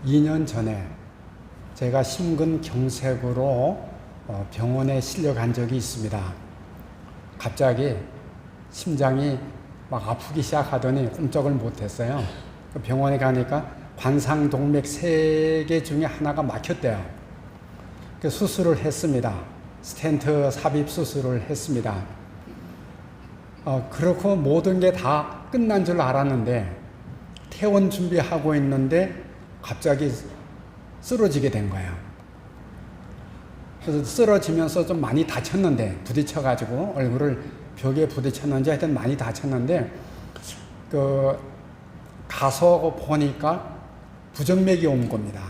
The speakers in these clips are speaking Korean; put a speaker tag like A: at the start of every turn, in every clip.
A: 2년 전에 제가 심근경색으로 병원에 실려간 적이 있습니다. 갑자기 심장이 막 아프기 시작하더니 꼼짝을 못했어요. 병원에 가니까 관상동맥 3개 중에 하나가 막혔대요. 수술을 했습니다. 스텐트 삽입 수술을 했습니다. 그렇고 모든 게 다 끝난 줄 알았는데 퇴원 준비하고 있는데 갑자기 쓰러지게 된 거예요. 그래서 쓰러지면서 좀 많이 다쳤는데, 부딪혀가지고 얼굴을 벽에 부딪혔는지 하여튼 많이 다쳤는데, 가서 보니까 부정맥이 온 겁니다.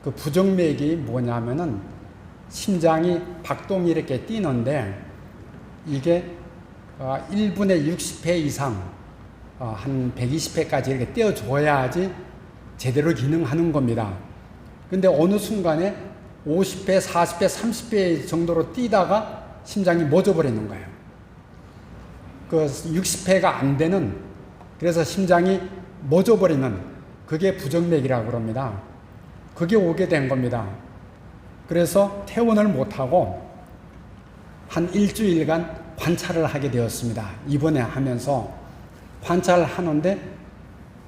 A: 그 부정맥이 뭐냐면은 심장이 박동이 이렇게 뛰는데, 이게 1분에 60회 이상, 한 120회까지 이렇게 떼어줘야지 제대로 기능하는 겁니다. 근데 어느 순간에 50회, 40회, 30회 정도로 뛰다가 심장이 멎어버리는 거예요. 60회가 안 되는, 그래서 심장이 멎어버리는, 그게 부정맥이라고 그럽니다. 그게 오게 된 겁니다. 그래서 퇴원을 못하고 한 일주일간 관찰을 하게 되었습니다. 입원에 하면서 관찰을 하는데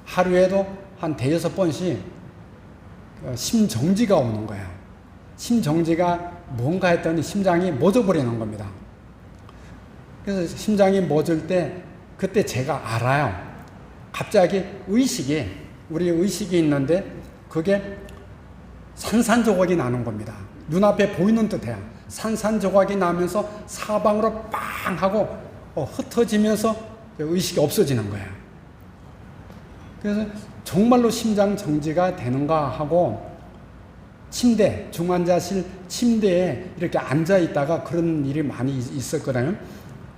A: 하루에도 한 5-6번씩 심정지가 오는 거예요. 심정지가 뭔가 했더니 심장이 멎어버리는 겁니다. 그래서 심장이 멎을 때 그때 제가 알아요. 갑자기 우리 의식이 있는데 그게 산산조각이 나는 겁니다. 눈앞에 보이는 듯해요. 산산조각이 나면서 사방으로 빵 하고 흩어지면서 의식이 없어지는 거예요. 그래서 정말로 심장 정지가 되는가 하고 중환자실 침대에 이렇게 앉아 있다가 그런 일이 많이 있었거든요.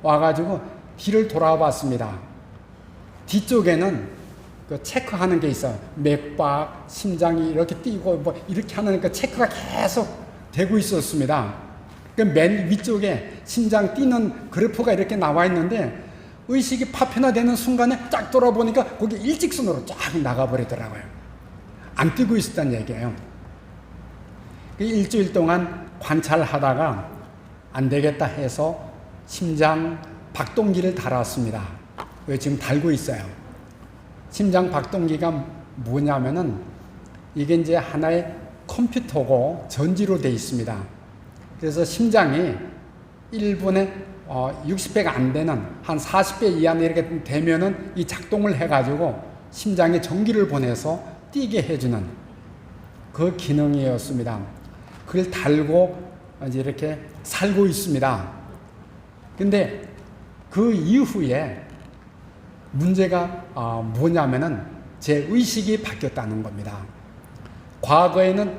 A: 와가지고 뒤를 돌아봤습니다. 뒤쪽에는 체크하는 게 있어요. 맥박, 심장이 이렇게 뛰고 이렇게 하는 체크가 계속 되고 있었습니다. 맨 위쪽에 심장 뛰는 그래프가 이렇게 나와 있는데 의식이 파편화되는 순간에 쫙 돌아보니까 거기 일직선으로 쫙 나가버리더라고요. 안 뛰고 있었다는 얘기예요. 일주일 동안 관찰하다가 안 되겠다 해서 심장 박동기를 달았습니다. 지금 달고 있어요. 심장 박동기가 뭐냐면은 이게 이제 하나의 컴퓨터고 전지로 되어 있습니다. 그래서 심장이 1분에 60회가 안 되는 한 40회 이하 이렇게 되면은 이 작동을 해가지고 심장에 전기를 보내서 뛰게 해주는 그 기능이었습니다. 그걸 달고 이제 이렇게 살고 있습니다. 근데 그 이후에 문제가 뭐냐면은 제 의식이 바뀌었다는 겁니다. 과거에는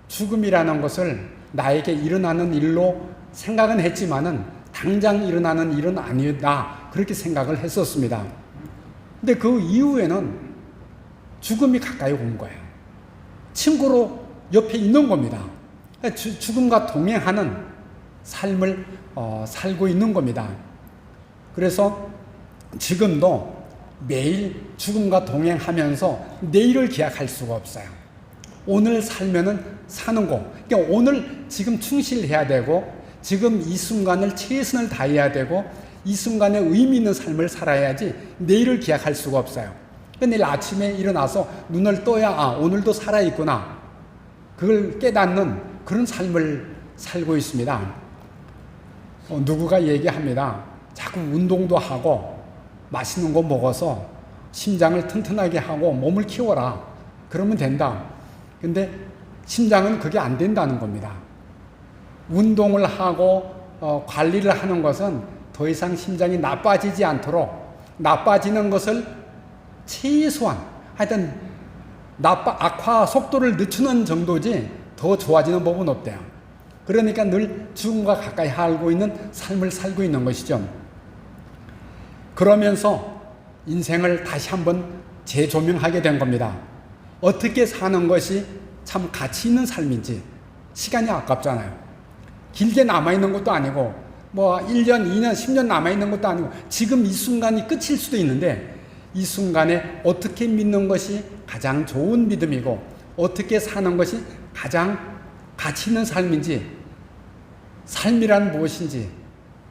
A: 죽음이라는 것을 나에게 일어나는 일로 생각은 했지만은 당장 일어나는 일은 아니다, 그렇게 생각을 했었습니다. 근데 그 이후에는 죽음이 가까이 온 거예요. 친구로 옆에 있는 겁니다. 죽음과 동행하는 삶을 살고 있는 겁니다. 그래서 지금도 매일 죽음과 동행하면서 내일을 기약할 수가 없어요. 오늘 살면은 사는 거. 그러니까 오늘 지금 충실해야 되고, 지금 이 순간을 최선을 다해야 되고, 이 순간에 의미 있는 삶을 살아야지 내일을 기약할 수가 없어요. 내일 아침에 일어나서 눈을 떠야 오늘도 살아있구나, 그걸 깨닫는 그런 삶을 살고 있습니다. 누구가 얘기합니다. 자꾸 운동도 하고 맛있는 거 먹어서 심장을 튼튼하게 하고 몸을 키워라, 그러면 된다. 근데 심장은 그게 안 된다는 겁니다. 운동을 하고 관리를 하는 것은 더 이상 심장이 나빠지지 않도록, 나빠지는 것을 최소한, 하여튼 악화 속도를 늦추는 정도지 더 좋아지는 법은 없대요. 그러니까 늘 죽음과 가까이 살고 있는 삶을 살고 있는 것이죠. 그러면서 인생을 다시 한번 재조명하게 된 겁니다. 어떻게 사는 것이 참 가치 있는 삶인지. 시간이 아깝잖아요. 길게 남아있는 것도 아니고 1년, 2년, 10년 남아있는 것도 아니고 지금 이 순간이 끝일 수도 있는데 이 순간에 어떻게 믿는 것이 가장 좋은 믿음이고 어떻게 사는 것이 가장 가치 있는 삶인지, 삶이란 무엇인지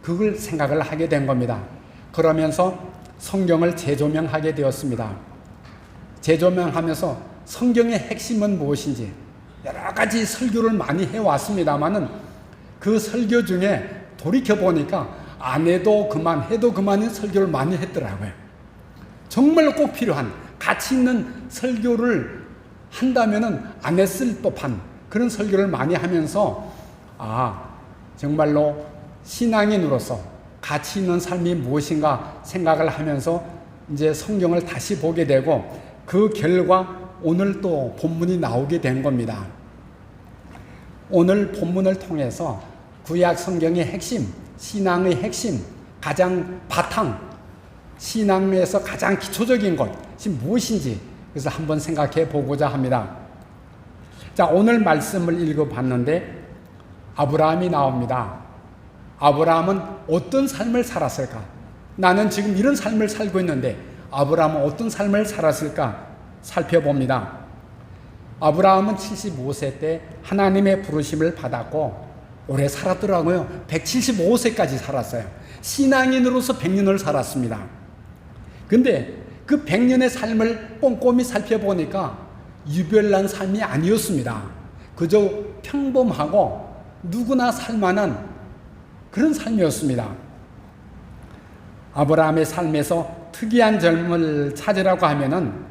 A: 그걸 생각을 하게 된 겁니다. 그러면서 성경을 재조명하게 되었습니다. 재조명하면서 성경의 핵심은 무엇인지 여러 가지 설교를 많이 해왔습니다마는 그 설교 중에 돌이켜보니까 안 해도 그만, 해도 그만인 설교를 많이 했더라고요. 정말 꼭 필요한 가치 있는 설교를 한다면은 안 했을 법한 그런 설교를 많이 하면서 정말로 신앙인으로서 가치 있는 삶이 무엇인가 생각을 하면서 이제 성경을 다시 보게 되고 그 결과 오늘 또 본문이 나오게 된 겁니다. 오늘 본문을 통해서 구약 성경의 핵심, 신앙의 핵심, 가장 바탕, 신앙에서 가장 기초적인 것이 무엇인지 그래서 한번 생각해 보고자 합니다. 자, 오늘 말씀을 읽어봤는데 아브라함이 나옵니다. 아브라함은 어떤 삶을 살았을까? 나는 지금 이런 삶을 살고 있는데 아브라함은 어떤 삶을 살았을까? 살펴봅니다. 아브라함은 75세 때 하나님의 부르심을 받았고 오래 살았더라고요. 175세까지 살았어요. 신앙인으로서 100년을 살았습니다. 근데 그 100년의 삶을 꼼꼼히 살펴보니까 유별난 삶이 아니었습니다. 그저 평범하고 누구나 살만한 그런 삶이었습니다. 아브라함의 삶에서 특이한 점을 찾으라고 하면은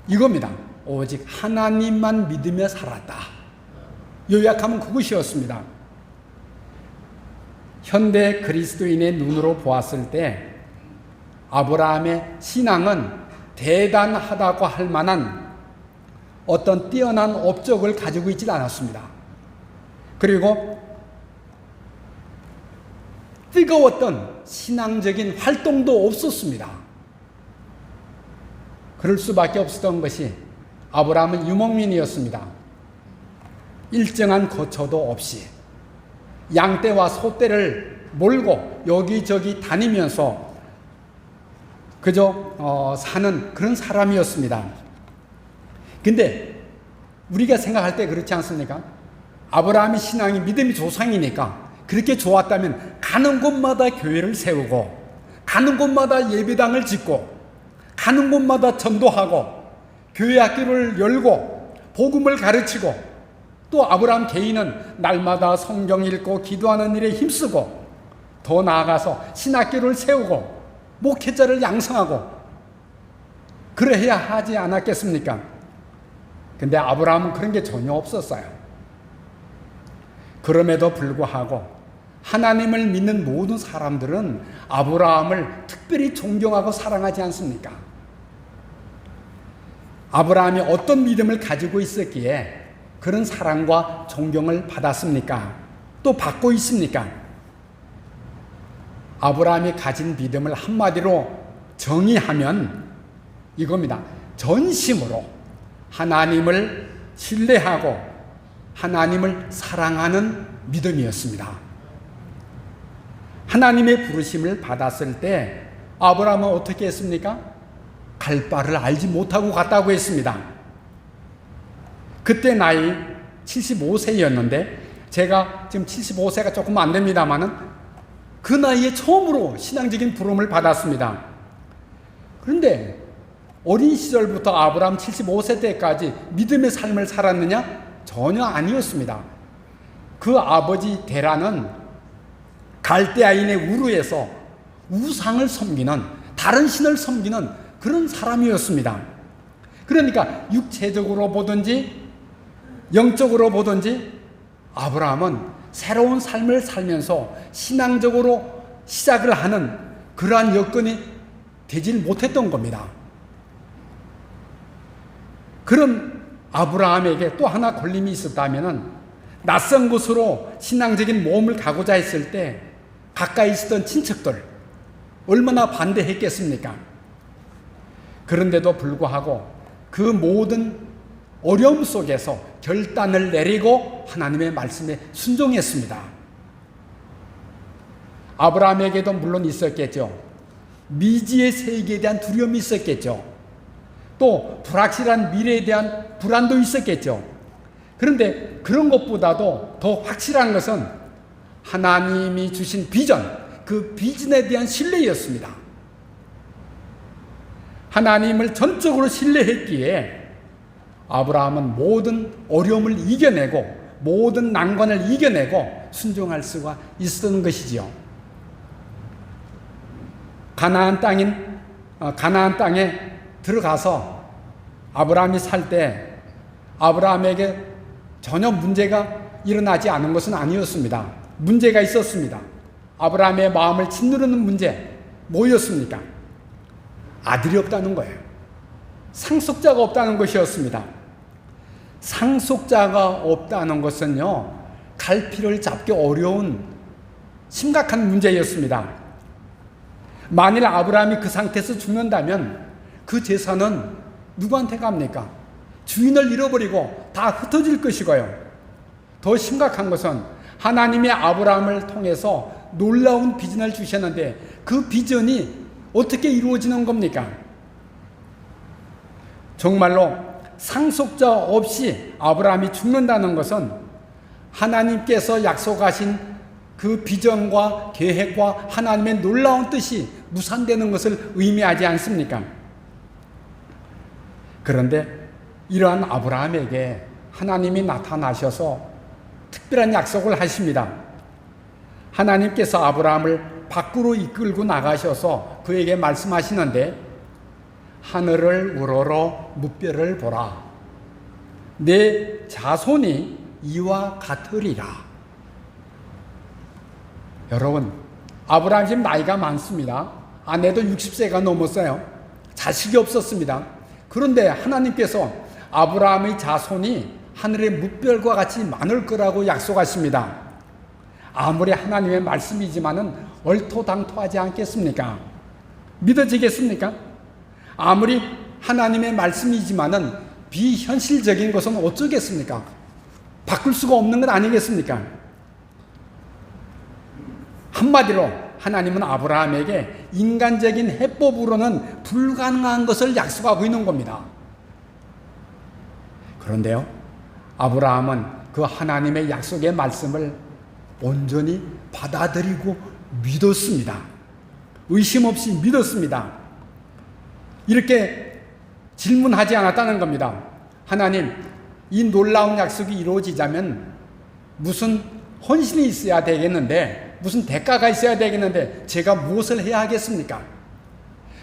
A: 이겁니다. 오직 하나님만 믿으며 살았다. 요약하면 그것이었습니다. 현대 그리스도인의 눈으로 보았을 때 아브라함의 신앙은 대단하다고 할 만한 어떤 뛰어난 업적을 가지고 있지 않았습니다. 그리고 뜨거웠던 신앙적인 활동도 없었습니다. 그럴 수밖에 없었던 것이 아브라함은 유목민이었습니다. 일정한 거처도 없이 양떼와 소떼를 몰고 여기저기 다니면서 그저 사는 그런 사람이었습니다. 근데 우리가 생각할 때 그렇지 않습니까? 아브라함의 신앙이 믿음이 조상이니까 그렇게 좋았다면 가는 곳마다 교회를 세우고 가는 곳마다 예배당을 짓고 가는 곳마다 전도하고 교회 학교를 열고 복음을 가르치고 또 아브라함 개인은 날마다 성경 읽고 기도하는 일에 힘쓰고 더 나아가서 신학교를 세우고 목회자를 양성하고 그래야 하지 않았겠습니까? 근데 아브라함은 그런 게 전혀 없었어요. 그럼에도 불구하고 하나님을 믿는 모든 사람들은 아브라함을 특별히 존경하고 사랑하지 않습니까? 아브라함이 어떤 믿음을 가지고 있었기에 그런 사랑과 존경을 받았습니까? 또 받고 있습니까? 아브라함이 가진 믿음을 한마디로 정의하면 이겁니다. 전심으로 하나님을 신뢰하고 하나님을 사랑하는 믿음이었습니다. 하나님의 부르심을 받았을 때 아브라함은 어떻게 했습니까? 갈 바를 알지 못하고 갔다고 했습니다. 그때 나이 75세였는데 제가 지금 75세가 조금 안 됩니다만은 그 나이에 처음으로 신앙적인 부름을 받았습니다. 그런데 어린 시절부터 아브라함 75세 때까지 믿음의 삶을 살았느냐? 전혀 아니었습니다. 그 아버지 데라는 갈대아인의 우르에서 우상을 섬기는 다른 신을 섬기는 그런 사람이었습니다. 그러니까 육체적으로 보든지 영적으로 보든지 아브라함은 새로운 삶을 살면서 신앙적으로 시작을 하는 그러한 여건이 되질 못했던 겁니다. 그런 아브라함에게 또 하나 걸림이 있었다면 낯선 곳으로 신앙적인 모험을 가고자 했을 때 가까이 있었던 친척들 얼마나 반대했겠습니까? 그런데도 불구하고 그 모든 어려움 속에서 결단을 내리고 하나님의 말씀에 순종했습니다. 아브라함에게도 물론 있었겠죠. 미지의 세계에 대한 두려움이 있었겠죠. 또 불확실한 미래에 대한 불안도 있었겠죠. 그런데 그런 것보다도 더 확실한 것은 하나님이 주신 비전, 그 비전에 대한 신뢰였습니다. 하나님을 전적으로 신뢰했기에 아브라함은 모든 어려움을 이겨내고 모든 난관을 이겨내고 순종할 수가 있었던 것이지요. 가나안 땅에 들어가서 아브라함이 살 때 아브라함에게 전혀 문제가 일어나지 않은 것은 아니었습니다. 문제가 있었습니다. 아브라함의 마음을 짓누르는 문제 뭐였습니까? 아들이 없다는 거예요. 상속자가 없다는 것이었습니다. 상속자가 없다는 것은요, 갈피를 잡기 어려운 심각한 문제였습니다. 만일 아브라함이 그 상태에서 죽는다면 그 재산은 누구한테 갑니까? 주인을 잃어버리고 다 흩어질 것이고요. 더 심각한 것은 하나님이 아브라함을 통해서 놀라운 비전을 주셨는데 그 비전이 어떻게 이루어지는 겁니까? 정말로 상속자 없이 아브라함이 죽는다는 것은 하나님께서 약속하신 그 비전과 계획과 하나님의 놀라운 뜻이 무산되는 것을 의미하지 않습니까? 그런데 이러한 아브라함에게 하나님이 나타나셔서 특별한 약속을 하십니다. 하나님께서 아브라함을 밖으로 이끌고 나가셔서 그에게 말씀하시는데 하늘을 우러러 무별을 보라. 내 자손이 이와 같으리라. 여러분, 아브라함 지금 나이가 많습니다. 아내도 60세가 넘었어요. 자식이 없었습니다. 그런데 하나님께서 아브라함의 자손이 하늘의 무별과 같이 많을 거라고 약속하십니다. 아무리 하나님의 말씀이지만은 얼토당토하지 않겠습니까? 믿어지겠습니까? 아무리 하나님의 말씀이지만은 비현실적인 것은 어쩌겠습니까? 바꿀 수가 없는 것 아니겠습니까? 한마디로 하나님은 아브라함에게 인간적인 해법으로는 불가능한 것을 약속하고 있는 겁니다. 그런데요, 아브라함은 그 하나님의 약속의 말씀을 온전히 받아들이고 믿었습니다. 의심 없이 믿었습니다. 이렇게 질문하지 않았다는 겁니다. 하나님, 이 놀라운 약속이 이루어지자면 무슨 헌신이 있어야 되겠는데, 무슨 대가가 있어야 되겠는데 제가 무엇을 해야 하겠습니까?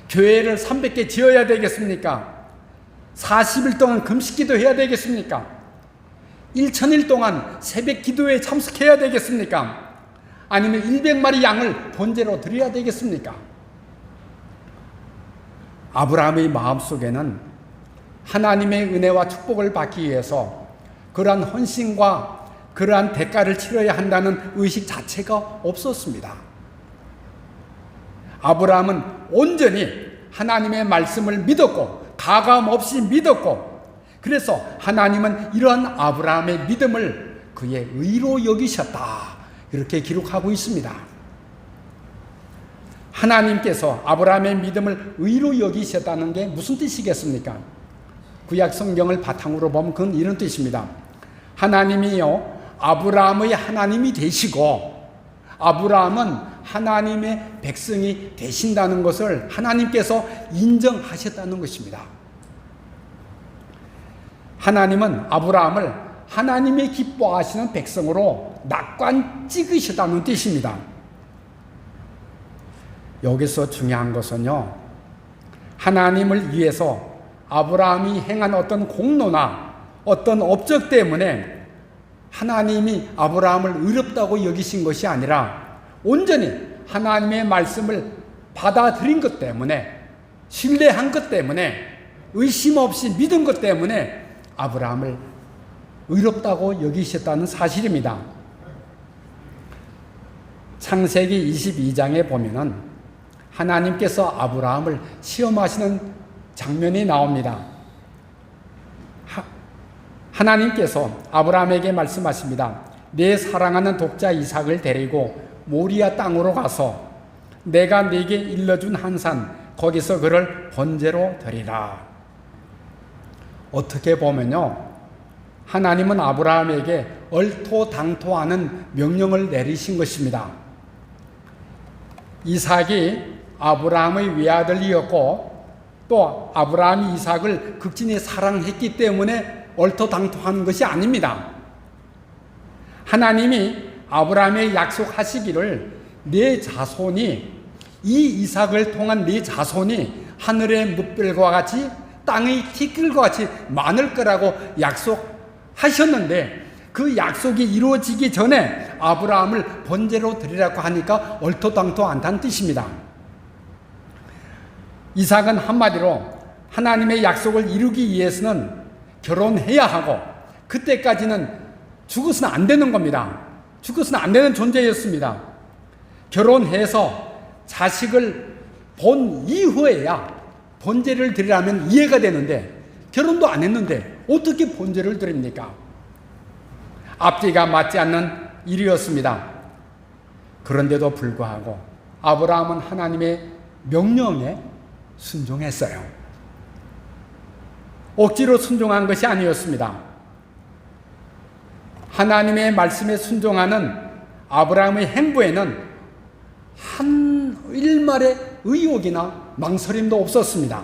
A: 교회를 300개 지어야 되겠습니까? 40일 동안 금식기도 해야 되겠습니까? 1000일 동안 새벽 기도에 참석해야 되겠습니까? 아니면 100마리 양을 번제로 드려야 되겠습니까? 아브라함의 마음속에는 하나님의 은혜와 축복을 받기 위해서 그러한 헌신과 그러한 대가를 치러야 한다는 의식 자체가 없었습니다. 아브라함은 온전히 하나님의 말씀을 믿었고 가감 없이 믿었고, 그래서 하나님은 이러한 아브라함의 믿음을 그의 의로 여기셨다, 이렇게 기록하고 있습니다. 하나님께서 아브라함의 믿음을 의로 여기셨다는 게 무슨 뜻이겠습니까? 구약 성경을 바탕으로 보면 그건 이런 뜻입니다. 하나님이요, 아브라함의 하나님이 되시고 아브라함은 하나님의 백성이 되신다는 것을 하나님께서 인정하셨다는 것입니다. 하나님은 아브라함을 하나님이 기뻐하시는 백성으로 낙관 찍으셨다는 뜻입니다. 여기서 중요한 것은요, 하나님을 위해서 아브라함이 행한 어떤 공로나 어떤 업적 때문에 하나님이 아브라함을 의롭다고 여기신 것이 아니라 온전히 하나님의 말씀을 받아들인 것 때문에, 신뢰한 것 때문에, 의심 없이 믿은 것 때문에 아브라함을 의롭다고 여기셨다는 사실입니다. 창세기 22장에 보면은 하나님께서 아브라함을 시험하시는 장면이 나옵니다. 하나님께서 아브라함에게 말씀하십니다. 내 사랑하는 독자 이삭을 데리고 모리아 땅으로 가서 내가 네게 일러준 한 산, 거기서 그를 번제로 드리라. 어떻게 보면요, 하나님은 아브라함에게 얼토당토하는 명령을 내리신 것입니다. 이삭이 아브라함의 외아들이었고 또 아브라함이 이삭을 극진히 사랑했기 때문에 얼토당토한 것이 아닙니다. 하나님이 아브라함에 약속하시기를 네 자손이, 이 이삭을 통한 네 자손이 하늘의 뭇별과 같이 땅의 티끌과 같이 많을 거라고 약속하셨는데, 그 약속이 이루어지기 전에 아브라함을 번제로 드리라고 하니까 얼토당토 않다는 뜻입니다. 이삭은 한마디로 하나님의 약속을 이루기 위해서는 결혼해야 하고, 그때까지는 죽어서는 안 되는 겁니다. 죽어서는 안 되는 존재였습니다. 결혼해서 자식을 본 이후에야 번제를 드리라면 이해가 되는데, 결혼도 안 했는데 어떻게 번제를 드립니까? 앞뒤가 맞지 않는 일이었습니다. 그런데도 불구하고 아브라함은 하나님의 명령에 순종했어요. 억지로 순종한 것이 아니었습니다. 하나님의 말씀에 순종하는 아브라함의 행보에는 한 일말의 의욕이나 망설임도 없었습니다.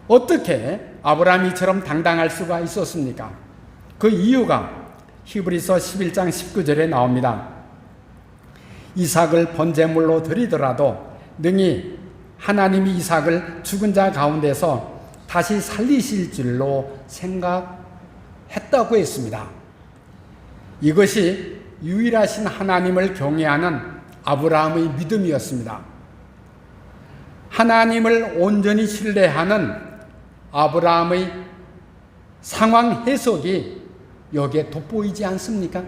A: 어떻게 아브라함이 이처럼 당당할 수가 있었습니까? 그 이유가 히브리서 11장 19절에 나옵니다. 이삭을 번제물로 드리더라도 능히 하나님이 이삭을 죽은 자 가운데서 다시 살리실 줄로 생각했다고 했습니다. 이것이 유일하신 하나님을 경외하는 아브라함의 믿음이었습니다. 하나님을 온전히 신뢰하는 아브라함의 상황 해석이 여기에 돋보이지 않습니까?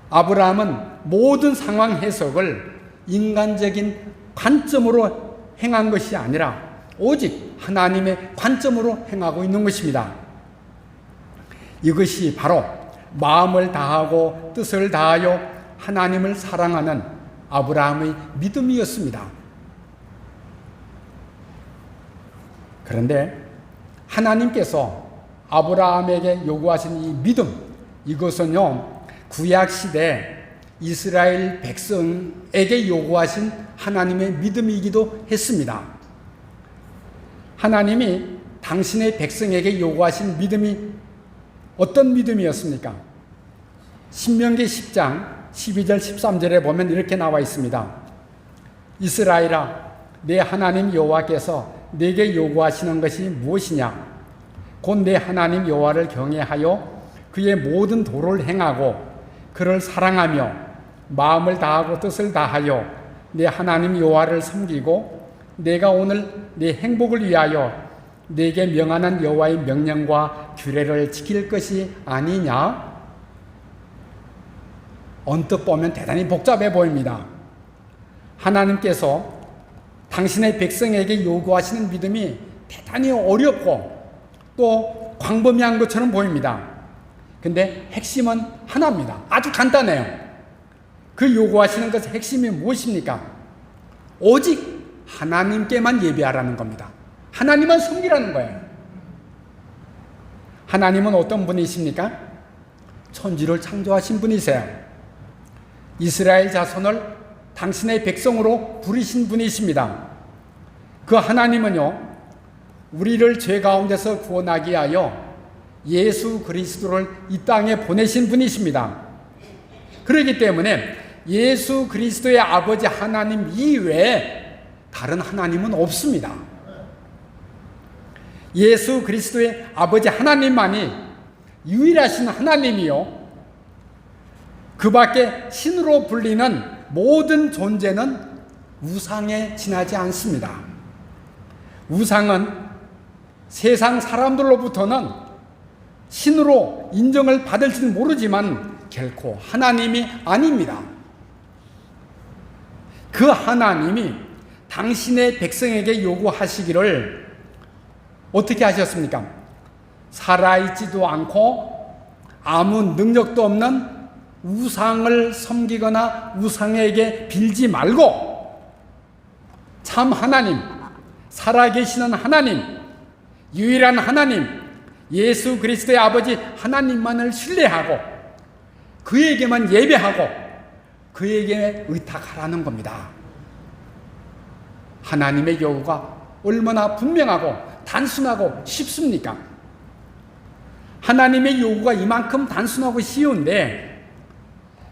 A: 아브라함은 모든 상황 해석을 인간적인 관점으로 행한 것이 아니라 오직 하나님의 관점으로 행하고 있는 것입니다. 이것이 바로 마음을 다하고 뜻을 다하여 하나님을 사랑하는 아브라함의 믿음이었습니다. 그런데 하나님께서 아브라함에게 요구하신 이 믿음, 이것은요, 구약시대 이스라엘 백성에게 요구하신 하나님의 믿음이기도 했습니다. 하나님이 당신의 백성에게 요구하신 믿음이 어떤 믿음이었습니까? 신명기 10장 12절 13절에 보면 이렇게 나와 있습니다. 이스라엘아, 내 하나님 여호와께서 내게 요구하시는 것이 무엇이냐? 곧 내 하나님 여호와를 경외하여 그의 모든 도를 행하고 그를 사랑하며 마음을 다하고 뜻을 다하여 내 하나님 여호와를 섬기고 내가 오늘 내 행복을 위하여 내게 명하는 여호와의 명령과 규례를 지킬 것이 아니냐? 언뜻 보면 대단히 복잡해 보입니다. 하나님께서 당신의 백성에게 요구하시는 믿음이 대단히 어렵고 또 광범위한 것처럼 보입니다. 근데 핵심은 하나입니다. 아주 간단해요. 그 요구하시는 것의 핵심이 무엇입니까? 오직 하나님께만 예배하라는 겁니다. 하나님만 섬기라는 거예요. 하나님은 어떤 분이십니까? 천지를 창조하신 분이세요. 이스라엘 자손을 당신의 백성으로 부르신 분이십니다. 그 하나님은요, 우리를 죄 가운데서 구원하기 위하여 예수 그리스도를 이 땅에 보내신 분이십니다. 그렇기 때문에 예수 그리스도의 아버지 하나님 이외에 다른 하나님은 없습니다. 예수 그리스도의 아버지 하나님만이 유일하신 하나님이요, 그 밖에 신으로 불리는 모든 존재는 우상에 지나지 않습니다. 우상은 세상 사람들로부터는 신으로 인정을 받을지는 모르지만 결코 하나님이 아닙니다. 그 하나님이 당신의 백성에게 요구하시기를 어떻게 하셨습니까? 살아있지도 않고 아무 능력도 없는 우상을 섬기거나 우상에게 빌지 말고 참 하나님, 살아계시는 하나님, 유일한 하나님, 예수 그리스도의 아버지 하나님만을 신뢰하고 그에게만 예배하고 그에게 의탁하라는 겁니다. 하나님의 요구가 얼마나 분명하고 단순하고 쉽습니까? 하나님의 요구가 이만큼 단순하고 쉬운데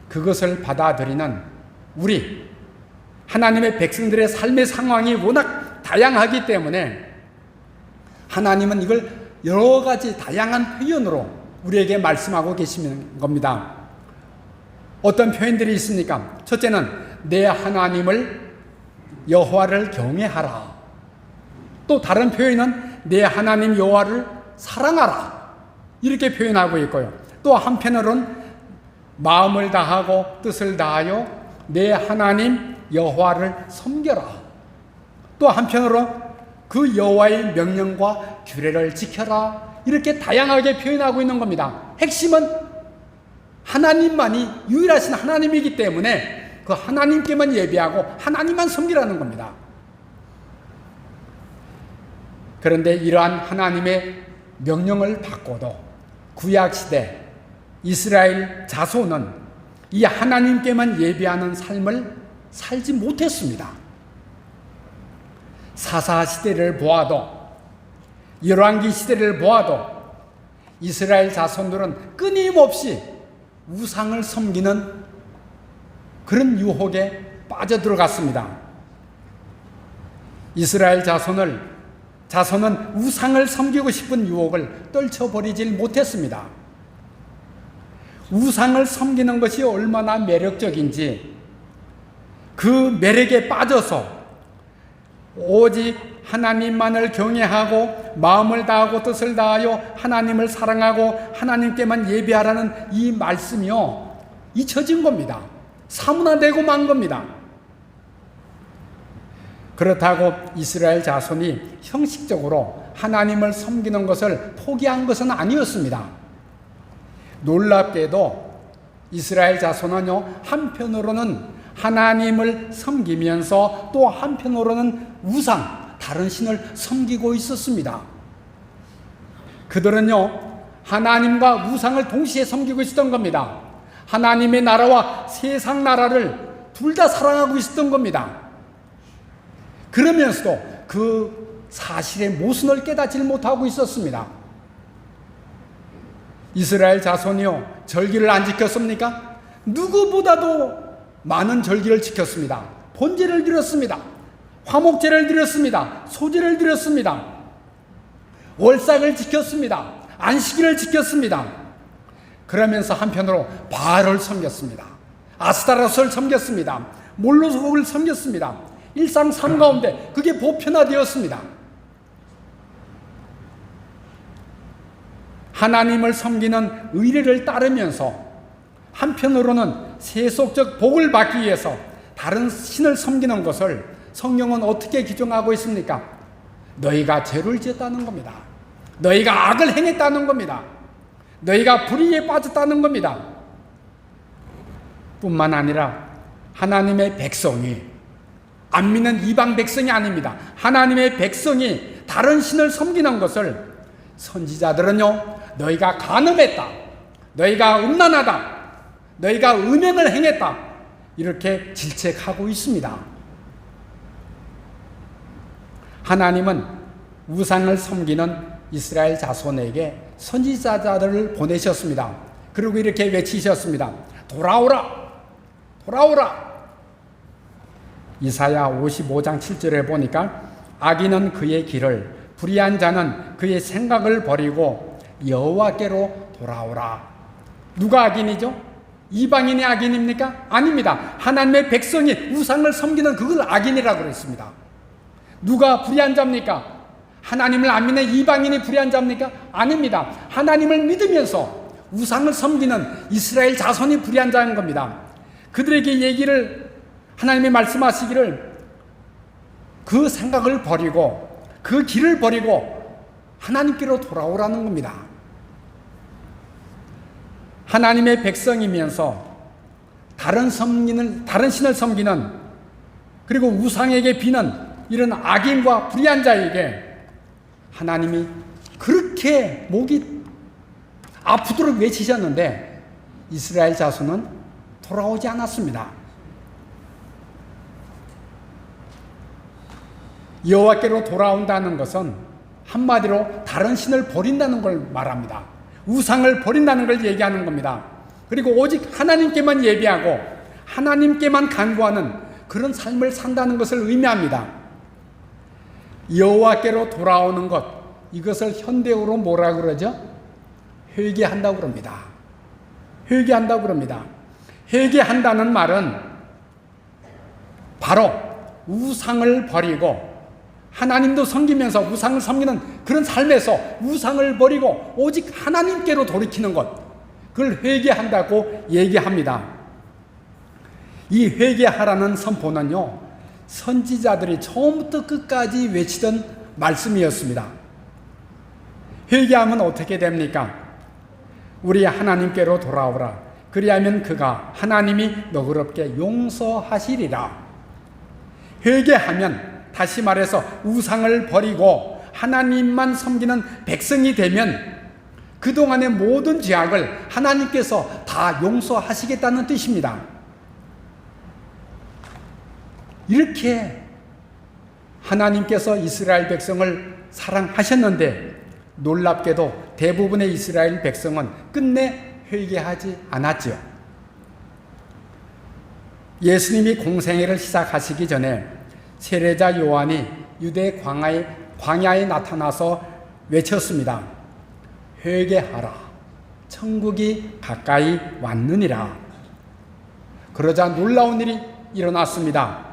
A: 그것을 받아들이는 우리 하나님의 백성들의 삶의 상황이 워낙 다양하기 때문에 하나님은 이걸 여러 가지 다양한 표현으로 우리에게 말씀하고 계시는 겁니다. 어떤 표현들이 있습니까? 첫째는 내 하나님을 여호와를 경외하라. 또 다른 표현은 내 하나님 여호와를 사랑하라. 이렇게 표현하고 있고요. 또 한편으로는 마음을 다하고 뜻을 다하여 내 하나님 여호와를 섬겨라. 또 한편으로 그 여호와의 명령과 규례를 지켜라. 이렇게 다양하게 표현하고 있는 겁니다. 핵심은 하나님만이 유일하신 하나님이기 때문에 그 하나님께만 예배하고 하나님만 섬기라는 겁니다. 그런데 이러한 하나님의 명령을 받고도 구약시대 이스라엘 자손은 이 하나님께만 예배하는 삶을 살지 못했습니다. 사사시대를 보아도 열왕기 시대를 보아도 이스라엘 자손들은 끊임없이 우상을 섬기는 그런 유혹에 빠져들어갔습니다. 이스라엘 자손은 우상을 섬기고 싶은 유혹을 떨쳐버리질 못했습니다. 우상을 섬기는 것이 얼마나 매력적인지 그 매력에 빠져서 오직 하나님만을 경외하고 마음을 다하고 뜻을 다하여 하나님을 사랑하고 하나님께만 예배하라는 이 말씀이요 잊혀진 겁니다. 사문화되고 만 겁니다. 그렇다고 이스라엘 자손이 형식적으로 하나님을 섬기는 것을 포기한 것은 아니었습니다. 놀랍게도 이스라엘 자손은요 한편으로는 하나님을 섬기면서 또 한편으로는 우상, 다른 신을 섬기고 있었습니다. 그들은요 하나님과 우상을 동시에 섬기고 있었던 겁니다. 하나님의 나라와 세상 나라를 둘 다 사랑하고 있었던 겁니다. 그러면서도 그 사실의 모순을 깨닫지 못하고 있었습니다. 이스라엘 자손이요 절기를 안 지켰습니까? 누구보다도 많은 절기를 지켰습니다. 번제를 드렸습니다. 화목제를 드렸습니다. 소제를 드렸습니다. 월삭을 지켰습니다. 안식일을 지켰습니다. 그러면서 한편으로 바알을 섬겼습니다. 아스타로스를 섬겼습니다. 몰로속을 섬겼습니다. 일상 삶 가운데 그게 보편화되었습니다. 하나님을 섬기는 의례를 따르면서 한편으로는 세속적 복을 받기 위해서 다른 신을 섬기는 것을 성경은 어떻게 규정하고 있습니까? 너희가 죄를 지었다는 겁니다. 너희가 악을 행했다는 겁니다. 너희가 불의에 빠졌다는 겁니다. 뿐만 아니라 하나님의 백성이 안 믿는 이방 백성이 아닙니다. 하나님의 백성이 다른 신을 섬기는 것을 선지자들은요 너희가 간음했다, 너희가 음란하다, 너희가 음행을 행했다 이렇게 질책하고 있습니다. 하나님은 우상을 섬기는 이스라엘 자손에게 선지자들을 보내셨습니다. 그리고 이렇게 외치셨습니다. 돌아오라, 돌아오라. 이사야 55장 7절에 보니까 악인은 그의 길을, 불의한 자는 그의 생각을 버리고 여호와께로 돌아오라. 누가 악인이죠? 이방인이 악인입니까? 아닙니다. 하나님의 백성이 우상을 섬기는 그걸 악인이라고 그랬습니다. 누가 불의한 자입니까? 하나님을 안 믿는 이방인이 불의한 자입니까? 아닙니다. 하나님을 믿으면서 우상을 섬기는 이스라엘 자손이 불의한 자인 겁니다. 그들에게 얘기를 하나님이 말씀하시기를 그 생각을 버리고 그 길을 버리고 하나님께로 돌아오라는 겁니다. 하나님의 백성이면서 다른 신을 섬기는 그리고 우상에게 비는 이런 악인과 불의한 자에게 하나님이 그렇게 목이 아프도록 외치셨는데 이스라엘 자손은 돌아오지 않았습니다. 여호와께로 돌아온다는 것은 한마디로 다른 신을 버린다는 걸 말합니다. 우상을 버린다는 걸 얘기하는 겁니다. 그리고 오직 하나님께만 예배하고 하나님께만 간구하는 그런 삶을 산다는 것을 의미합니다. 여호와께로 돌아오는 것, 이것을 현대어로 뭐라 그러죠? 회개한다고 그럽니다. 회개한다고 그럽니다. 회개한다는 말은 바로 우상을 버리고 하나님도 섬기면서 우상을 섬기는 그런 삶에서 우상을 버리고 오직 하나님께로 돌이키는 것, 그걸 회개한다고 얘기합니다. 이 회개하라는 선포는요, 선지자들이 처음부터 끝까지 외치던 말씀이었습니다. 회개하면 어떻게 됩니까? 우리 하나님께로 돌아오라. 그리하면 그가 하나님이 너그럽게 용서하시리라. 회개하면, 다시 말해서 우상을 버리고 하나님만 섬기는 백성이 되면 그동안의 모든 죄악을 하나님께서 다 용서하시겠다는 뜻입니다. 이렇게 하나님께서 이스라엘 백성을 사랑하셨는데 놀랍게도 대부분의 이스라엘 백성은 끝내 회개하지 않았지요. 예수님이 공생애를 시작하시기 전에 세례자 요한이 유대 광야에 나타나서 외쳤습니다. 회개하라. 천국이 가까이 왔느니라. 그러자 놀라운 일이 일어났습니다.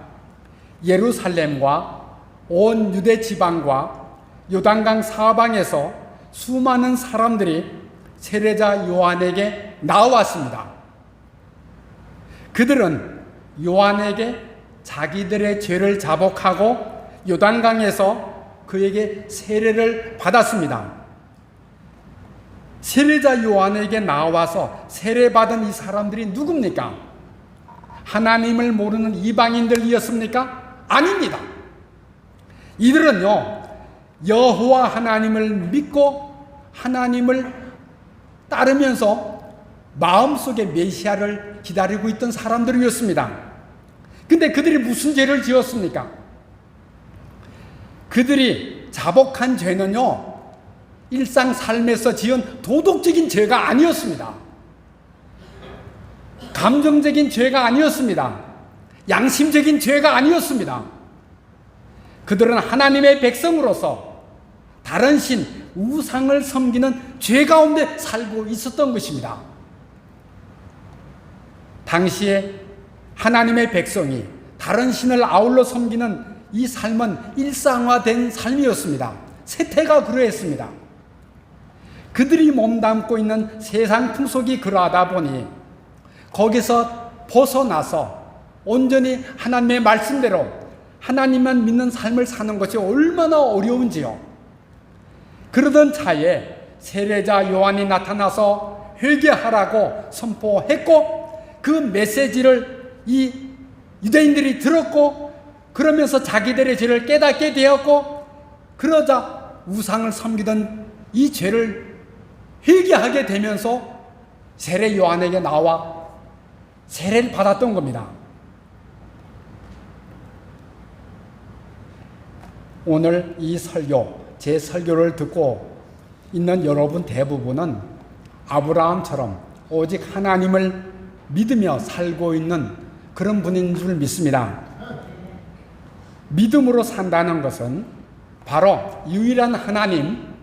A: 예루살렘과 온 유대 지방과 요단강 사방에서 수많은 사람들이 세례자 요한에게 나왔습니다. 그들은 요한에게 자기들의 죄를 자복하고 요단강에서 그에게 세례를 받았습니다. 세례자 요한에게 나와서 세례받은 이 사람들이 누굽니까? 하나님을 모르는 이방인들이었습니까? 아닙니다. 이들은요, 여호와 하나님을 믿고 하나님을 따르면서 마음속에 메시아를 기다리고 있던 사람들이었습니다. 근데 그들이 무슨 죄를 지었습니까? 그들이 자복한 죄는요, 일상 삶에서 지은 도덕적인 죄가 아니었습니다. 감정적인 죄가 아니었습니다. 양심적인 죄가 아니었습니다. 그들은 하나님의 백성으로서 다른 신, 우상을 섬기는 죄 가운데 살고 있었던 것입니다. 당시에 하나님의 백성이 다른 신을 아울러 섬기는 이 삶은 일상화된 삶이었습니다. 세태가 그러했습니다. 그들이 몸담고 있는 세상 풍속이 그러하다 보니 거기서 벗어나서 온전히 하나님의 말씀대로 하나님만 믿는 삶을 사는 것이 얼마나 어려운지요. 그러던 차에 세례자 요한이 나타나서 회개하라고 선포했고 그 메시지를 이 유대인들이 들었고 그러면서 자기들의 죄를 깨닫게 되었고 그러자 우상을 섬기던 이 죄를 회개하게 되면서 세례 요한에게 나와 세례를 받았던 겁니다. 오늘 이 설교, 제 설교를 듣고 있는 여러분 대부분은 아브라함처럼 오직 하나님을 믿으며 살고 있는 그런 분인 줄 믿습니다. 믿음으로 산다는 것은 바로 유일한 하나님,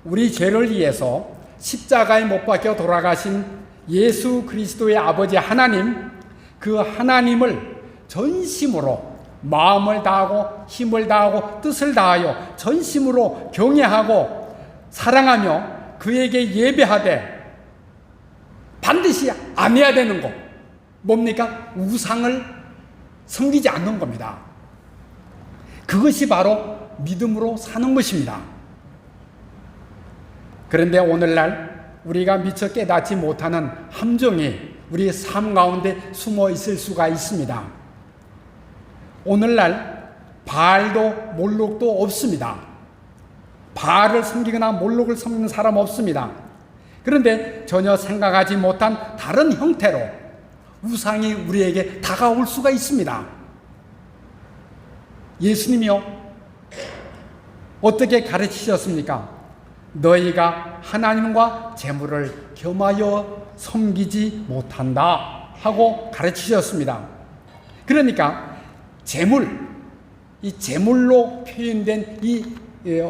A: 우리 죄를 위해서 십자가에 못 박혀 돌아가신 예수 그리스도의 아버지 하나님, 그 하나님을 전심으로 마음을 다하고 힘을 다하고 뜻을 다하여 전심으로 경외하고 사랑하며 그에게 예배하되 반드시 안 해야 되는 것 뭡니까? 우상을 섬기지 않는 겁니다. 그것이 바로 믿음으로 사는 것입니다. 그런데 오늘날 우리가 미처 깨닫지 못하는 함정이 우리 삶 가운데 숨어 있을 수가 있습니다. 오늘날 바알도 몰록도 없습니다. 바알을 섬기거나 몰록을 섬기는 사람 없습니다. 그런데 전혀 생각하지 못한 다른 형태로 우상이 우리에게 다가올 수가 있습니다. 예수님이요, 어떻게 가르치셨습니까? 너희가 하나님과 재물을 겸하여 섬기지 못한다 하고 가르치셨습니다. 그러니까 이 재물로 표현된 이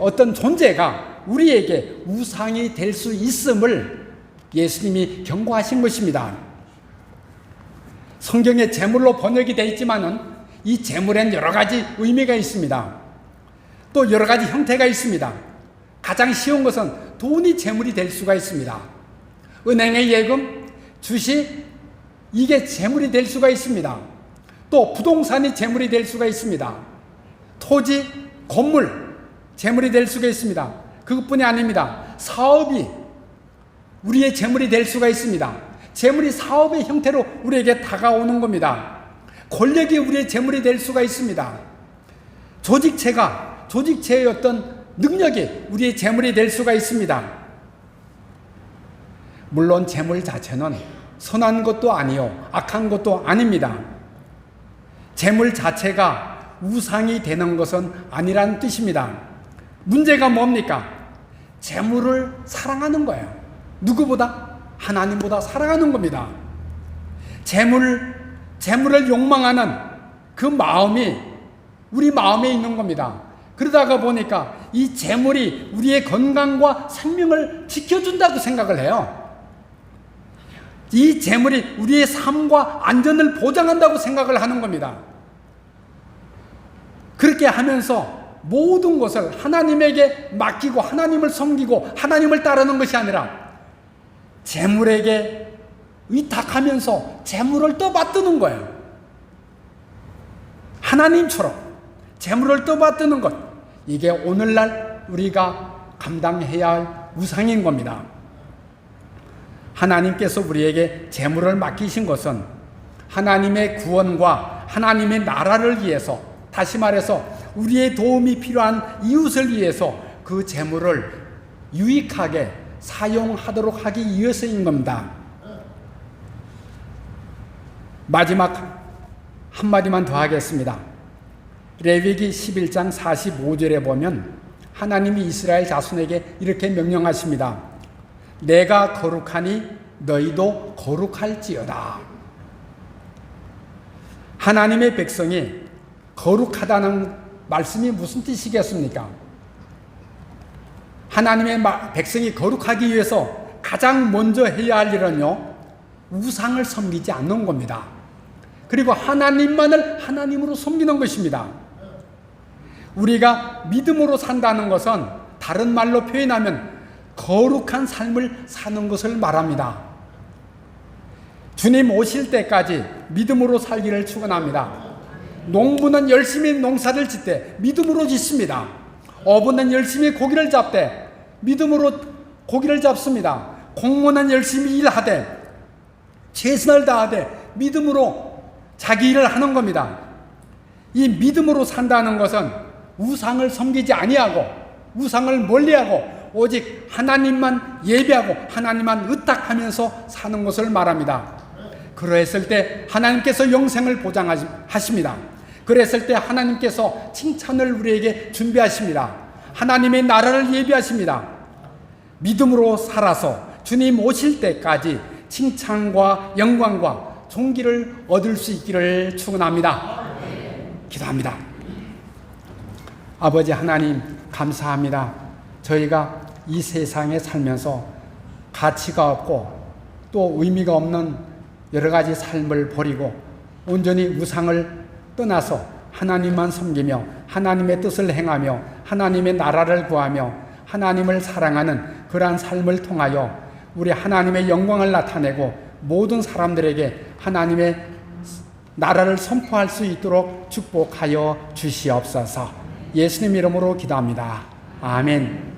A: 어떤 존재가 우리에게 우상이 될 수 있음을 예수님이 경고하신 것입니다. 성경에 재물로 번역이 되어 있지만은 이 재물엔 여러 가지 의미가 있습니다. 또 여러 가지 형태가 있습니다. 가장 쉬운 것은 돈이 재물이 될 수가 있습니다. 은행의 예금, 주식, 이게 재물이 될 수가 있습니다. 또 부동산이 재물이 될 수가 있습니다. 토지, 건물, 재물이 될 수가 있습니다. 그것뿐이 아닙니다. 사업이 우리의 재물이 될 수가 있습니다. 재물이 사업의 형태로 우리에게 다가오는 겁니다. 권력이 우리의 재물이 될 수가 있습니다. 조직체의 어떤 능력이 우리의 재물이 될 수가 있습니다. 물론 재물 자체는 선한 것도 아니요 악한 것도 아닙니다. 재물 자체가 우상이 되는 것은 아니라는 뜻입니다. 문제가 뭡니까? 재물을 사랑하는 거예요. 누구보다? 하나님보다 사랑하는 겁니다. 재물을 욕망하는 그 마음이 우리 마음에 있는 겁니다. 그러다가 보니까 이 재물이 우리의 건강과 생명을 지켜준다고 생각을 해요. 이 재물이 우리의 삶과 안전을 보장한다고 생각을 하는 겁니다. 그렇게 하면서 모든 것을 하나님에게 맡기고 하나님을 섬기고 하나님을 따르는 것이 아니라 재물에게 위탁하면서 재물을 떠받드는 거예요. 하나님처럼 재물을 떠받드는 것, 이게 오늘날 우리가 감당해야 할 우상인 겁니다. 하나님께서 우리에게 재물을 맡기신 것은 하나님의 구원과 하나님의 나라를 위해서, 다시 말해서 우리의 도움이 필요한 이웃을 위해서 그 재물을 유익하게 사용하도록 하기 위해서인 겁니다. 마지막 한마디만 더 하겠습니다. 레위기 11장 45절에 보면 하나님이 이스라엘 자손에게 이렇게 명령하십니다. 내가 거룩하니 너희도 거룩할지어다. 하나님의 백성이 거룩하다는 말씀이 무슨 뜻이겠습니까? 하나님의 백성이 거룩하기 위해서 가장 먼저 해야 할 일은요, 우상을 섬기지 않는 겁니다. 그리고 하나님만을 하나님으로 섬기는 것입니다. 우리가 믿음으로 산다는 것은 다른 말로 표현하면 거룩한 삶을 사는 것을 말합니다. 주님 오실 때까지 믿음으로 살기를 축원합니다. 농부는 열심히 농사를 짓되 믿음으로 짓습니다. 어부는 열심히 고기를 잡되 믿음으로 고기를 잡습니다. 공무원은 열심히 일하되 최선을 다하되 믿음으로 자기 일을 하는 겁니다. 이 믿음으로 산다는 것은 우상을 섬기지 아니하고 우상을 멀리하고 오직 하나님만 예배하고 하나님만 의탁하면서 사는 것을 말합니다. 그러했을 때 하나님께서 영생을 보장하십니다. 그랬을 때 하나님께서 칭찬을 우리에게 준비하십니다. 하나님의 나라를 예비하십니다. 믿음으로 살아서 주님 오실 때까지 칭찬과 영광과 존귀를 얻을 수 있기를 축원합니다. 기도합니다. 아버지 하나님 감사합니다. 저희가 이 세상에 살면서 가치가 없고 또 의미가 없는 여러 가지 삶을 버리고 온전히 우상을 떠나서 하나님만 섬기며 하나님의 뜻을 행하며 하나님의 나라를 구하며 하나님을 사랑하는 그러한 삶을 통하여 우리 하나님의 영광을 나타내고 모든 사람들에게 하나님의 나라를 선포할 수 있도록 축복하여 주시옵소서. 예수님 이름으로 기도합니다. 아멘.